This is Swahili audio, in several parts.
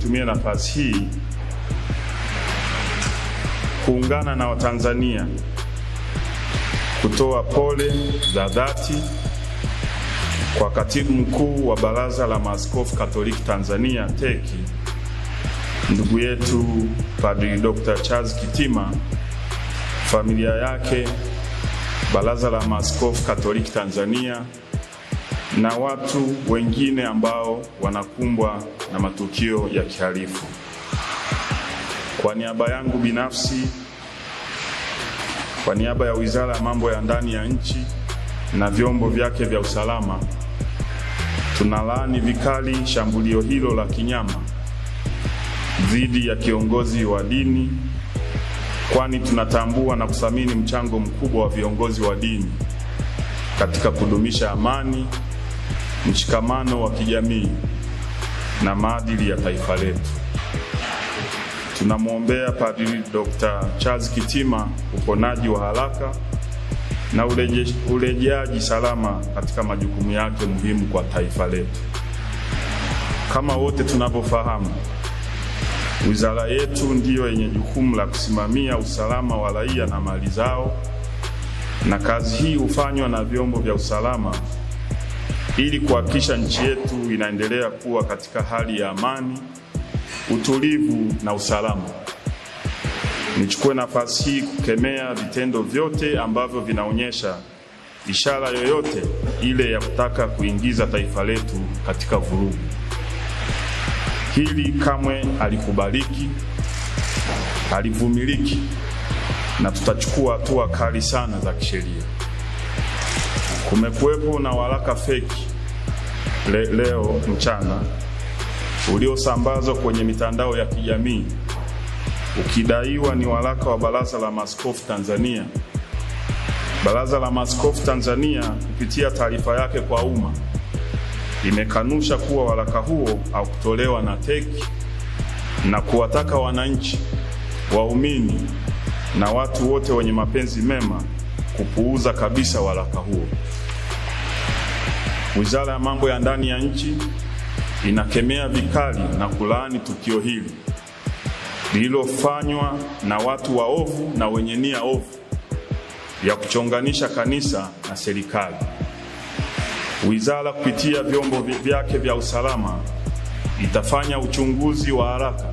nitumie nafasi hii kuungana na Watanzania kutoa pole za dhati kwa Katibu Mkuu wa Baraza la Maaskofu Katoliki Tanzania TEC, ndugu yetu Padri Dr. Charles Kitima, familia yake, Baraza la Maaskofu Katoliki Tanzania na watu wengine ambao wanakumbwa na matukio ya kihalifu. Kwa niaba yangu binafsi, kwa niaba ya Wizara ya Mambo ya Ndani ya Nchi na vyombo vyake vya usalama, tunalaani vikali shambulio hilo la kinyama dhidi ya kiongozi wa dini, kwani tunatambua na kuthamini mchango mkubwa wa viongozi wa dini katika kudumisha amani, mshikamano wa kijamii na maadili ya taifa letu. Tunamwombea Padri Dr. Charles Kitima uponaji wa haraka na urejeaji salama katika majukumu yake muhimu kwa taifa letu. Kama wote tunavyofahamu, wizara yetu ndiyo yenye jukumu la kusimamia usalama wa raia na mali zao, na kazi hii hufanywa na vyombo vya usalama ili kuhakikisha nchi yetu inaendelea kuwa katika hali ya amani, utulivu na usalama. Nichukue nafasi hii kukemea vitendo vyote ambavyo vinaonyesha ishara yoyote ile ya kutaka kuingiza taifa letu katika vurugu. Hili kamwe halikubaliki, halivumiliki, na tutachukua hatua kali sana za kisheria. Kumekuwepo na waraka feki leo mchana uliosambazwa kwenye mitandao ya kijamii ukidaiwa ni waraka wa Baraza la Maaskofu Tanzania. Baraza la Maaskofu Tanzania kupitia taarifa yake kwa umma imekanusha kuwa waraka huo haukutolewa na TEC na kuwataka wananchi, waumini na watu wote wenye mapenzi mema kupuuza kabisa waraka huo. Wizara ya Mambo ya Ndani ya Nchi inakemea vikali na kulaani tukio hili lililofanywa na watu waovu na wenye nia ovu ya kuchonganisha kanisa na serikali. Wizara kupitia vyombo vyake vya usalama itafanya uchunguzi wa haraka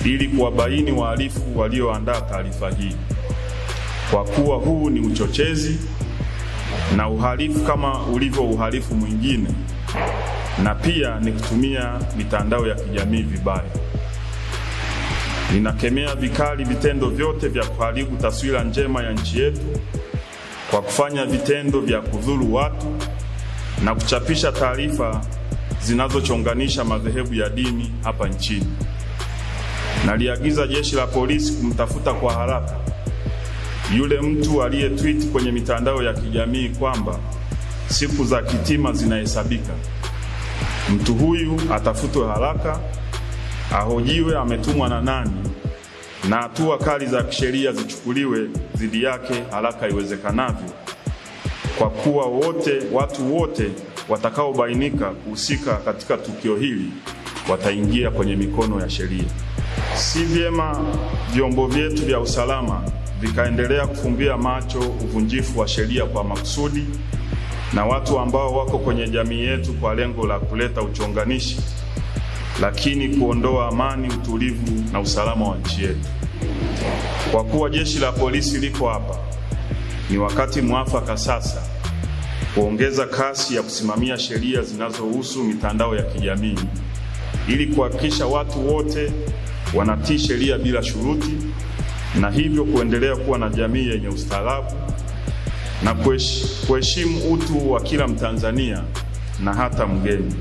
ili kuwabaini wahalifu walioandaa taarifa hii, kwa kuwa huu ni uchochezi na uhalifu kama ulivyo uhalifu mwingine, na pia ni kutumia mitandao ya kijamii vibaya. Ninakemea vikali vitendo vyote vya kuharibu taswira njema ya nchi yetu kwa kufanya vitendo vya kudhuru watu na kuchapisha taarifa zinazochonganisha madhehebu ya dini hapa nchini. Naliagiza jeshi la polisi kumtafuta kwa haraka yule mtu aliyetweet kwenye mitandao ya kijamii kwamba siku za Kitima zinahesabika. Mtu huyu atafutwe haraka, ahojiwe ametumwa na nani, na hatua kali za kisheria zichukuliwe dhidi yake haraka iwezekanavyo, kwa kuwa watu wote watakaobainika kuhusika katika tukio hili wataingia kwenye mikono ya sheria. Si vyema vyombo vyetu vya usalama vikaendelea kufumbia macho uvunjifu wa sheria kwa makusudi na watu ambao wako kwenye jamii yetu kwa lengo la kuleta uchonganishi, lakini kuondoa amani, utulivu na usalama wa nchi yetu. Kwa kuwa jeshi la polisi liko hapa, ni wakati mwafaka sasa kuongeza kasi ya kusimamia sheria zinazohusu mitandao ya kijamii ili kuhakikisha watu wote wanatii sheria bila shuruti, na hivyo kuendelea kuwa na jamii yenye ustaarabu na kuheshimu utu wa kila Mtanzania na hata mgeni.